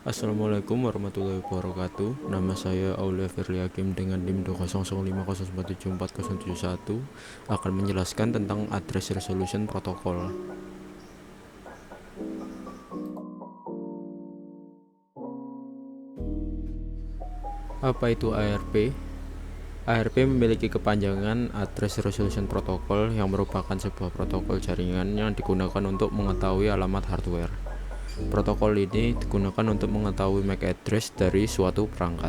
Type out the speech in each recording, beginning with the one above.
Assalamualaikum warahmatullahi wabarakatuh. Nama saya Aulia Firly Hakim dengan NIM 20050474071 akan menjelaskan tentang Address Resolution Protocol. Apa itu ARP? ARP memiliki kepanjangan Address Resolution Protocol yang merupakan sebuah protokol jaringan yang digunakan untuk mengetahui alamat hardware. Protokol ini digunakan untuk mengetahui MAC address dari suatu perangkat.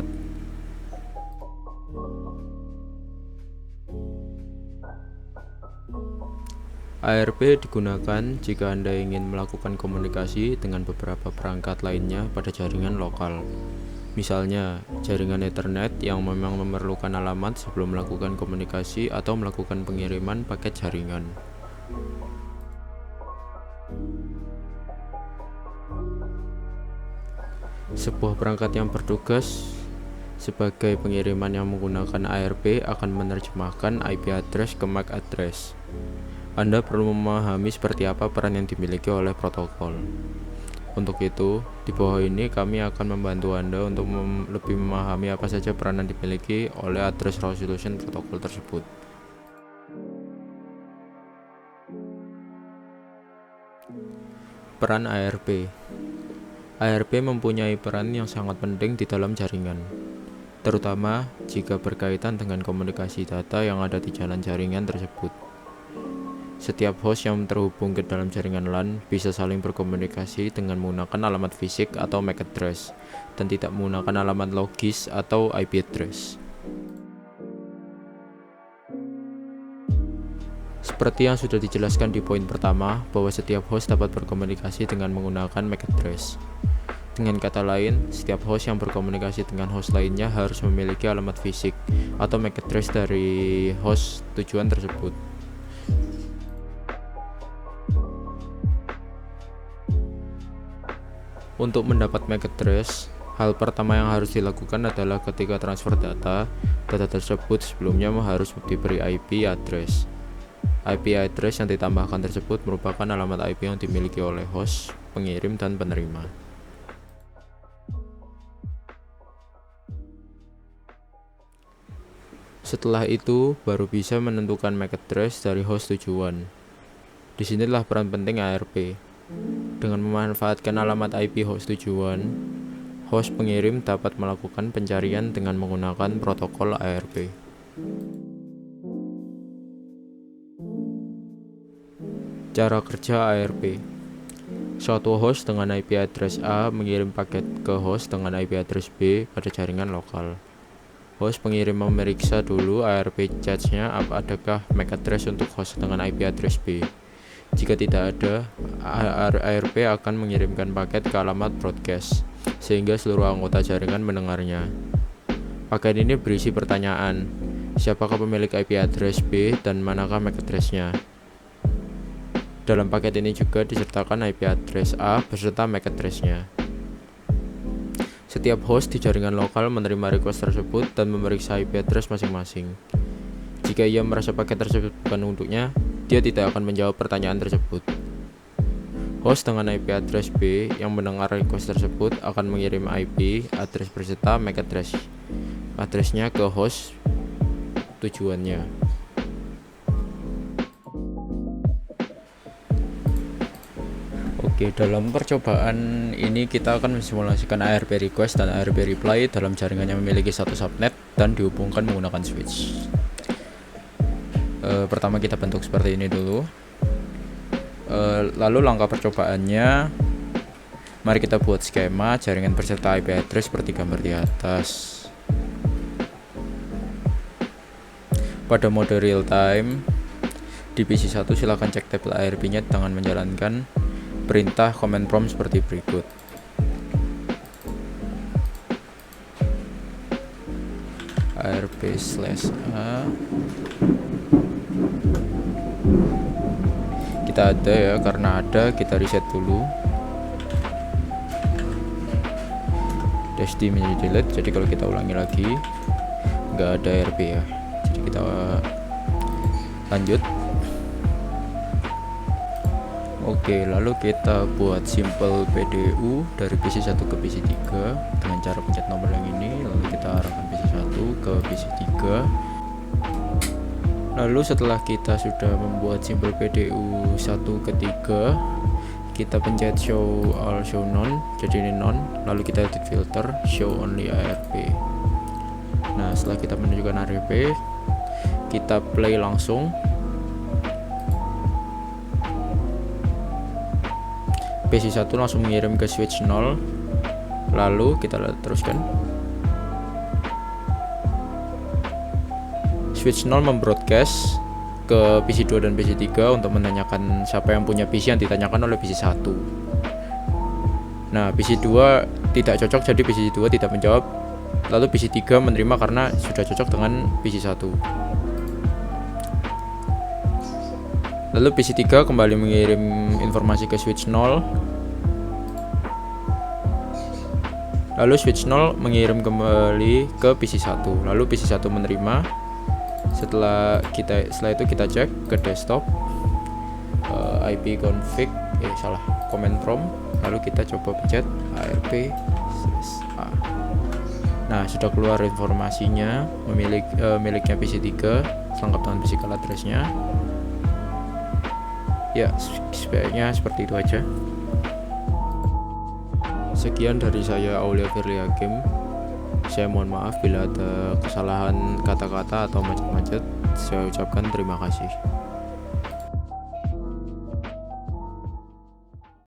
ARP digunakan jika Anda ingin melakukan komunikasi dengan beberapa perangkat lainnya pada jaringan lokal. Misalnya, jaringan Ethernet yang memang memerlukan alamat sebelum melakukan komunikasi atau melakukan pengiriman paket jaringan. Sebuah perangkat yang bertugas sebagai pengiriman yang menggunakan ARP akan menerjemahkan IP address ke MAC address. Anda perlu memahami seperti apa peran yang dimiliki oleh protokol. Untuk itu, di bawah ini kami akan membantu Anda untuk lebih memahami apa saja peranan dimiliki oleh Address Resolution Protocol tersebut. Peran ARP. ARP mempunyai peran yang sangat penting di dalam jaringan, terutama jika berkaitan dengan komunikasi data yang ada di jalan jaringan tersebut. Setiap host yang terhubung ke dalam jaringan LAN bisa saling berkomunikasi dengan menggunakan alamat fisik atau MAC address dan tidak menggunakan alamat logis atau IP address. Seperti yang sudah dijelaskan di poin pertama, bahwa setiap host dapat berkomunikasi dengan menggunakan MAC address. Dengan kata lain, setiap host yang berkomunikasi dengan host lainnya harus memiliki alamat fisik atau MAC address dari host tujuan tersebut. Untuk mendapat MAC address, hal pertama yang harus dilakukan adalah ketika transfer data tersebut sebelumnya harus diberi IP address. IP address yang ditambahkan tersebut merupakan alamat IP yang dimiliki oleh host, pengirim, dan penerima. Setelah itu, baru bisa menentukan MAC address dari host tujuan. Disinilah peran penting ARP. Dengan memanfaatkan alamat IP host tujuan, host pengirim dapat melakukan pencarian dengan menggunakan protokol ARP. Cara kerja ARP. Suatu host dengan IP address A mengirim paket ke host dengan IP address B pada jaringan lokal. Host pengirim memeriksa dulu ARP charge-nya adakah MAC address untuk host dengan IP address B. Jika tidak ada, ARP akan mengirimkan paket ke alamat broadcast, sehingga seluruh anggota jaringan mendengarnya. Paket ini berisi pertanyaan, siapakah pemilik IP address B dan manakah MAC address-nya. Dalam paket ini juga disertakan IP address A beserta MAC address-nya. Setiap host di jaringan lokal menerima request tersebut dan memeriksa IP address masing-masing. Jika ia merasa paket tersebut bukan untuknya, dia tidak akan menjawab pertanyaan tersebut. Host dengan IP address B yang mendengar request tersebut akan mengirim IP address beserta MAC address-nya ke host tujuannya. Oke, dalam percobaan ini kita akan mensimulasikan ARP request dan ARP reply dalam jaringan yang memiliki satu subnet dan dihubungkan menggunakan switch. Pertama kita bentuk seperti ini dulu. Lalu langkah percobaannya, mari kita buat skema jaringan beserta IP address seperti gambar di atas. Pada mode real time, di PC1 silakan cek tabel ARP-nya dengan menjalankan perintah command prompt seperti berikut. ARP/A kita ada ya, karena ada kita reset dulu. -d menjadi delete, jadi kalau kita ulangi lagi nggak ada ARP ya, jadi kita lanjut. Oke, lalu kita buat simple PDU dari PC 1 ke PC 3 dengan cara pencet nomor yang ini, lalu kita arahkan PC 1 ke PC 3. Lalu setelah kita sudah membuat simple PDU 1 ke 3, kita pencet show all, show none, jadi ini none, lalu kita edit filter show only ARP. Nah, setelah kita menunjukkan ARP, kita play langsung. PC 1 langsung mengirim ke switch 0, lalu kita teruskan. Switch 0 membroadcast ke PC 2 dan PC 3 untuk menanyakan siapa yang punya PC yang ditanyakan oleh PC 1. Nah, PC 2 tidak cocok, jadi PC 2 tidak menjawab, lalu PC 3 menerima karena sudah cocok dengan PC 1. Lalu PC 3 kembali mengirim informasi ke switch 0. Lalu switch 0 mengirim kembali ke PC 1. Lalu PC 1 menerima. Setelah itu kita cek ke desktop, IP config, command prompt. Lalu kita coba pencet ARP/A. Nah, sudah keluar informasinya, miliknya PC 3 lengkap dengan physical address-nya. Ya, sebaiknya seperti itu aja. Sekian dari saya, Aulia Firly Hakim. Saya mohon maaf bila ada kesalahan kata-kata atau macet-macet. Saya ucapkan terima kasih.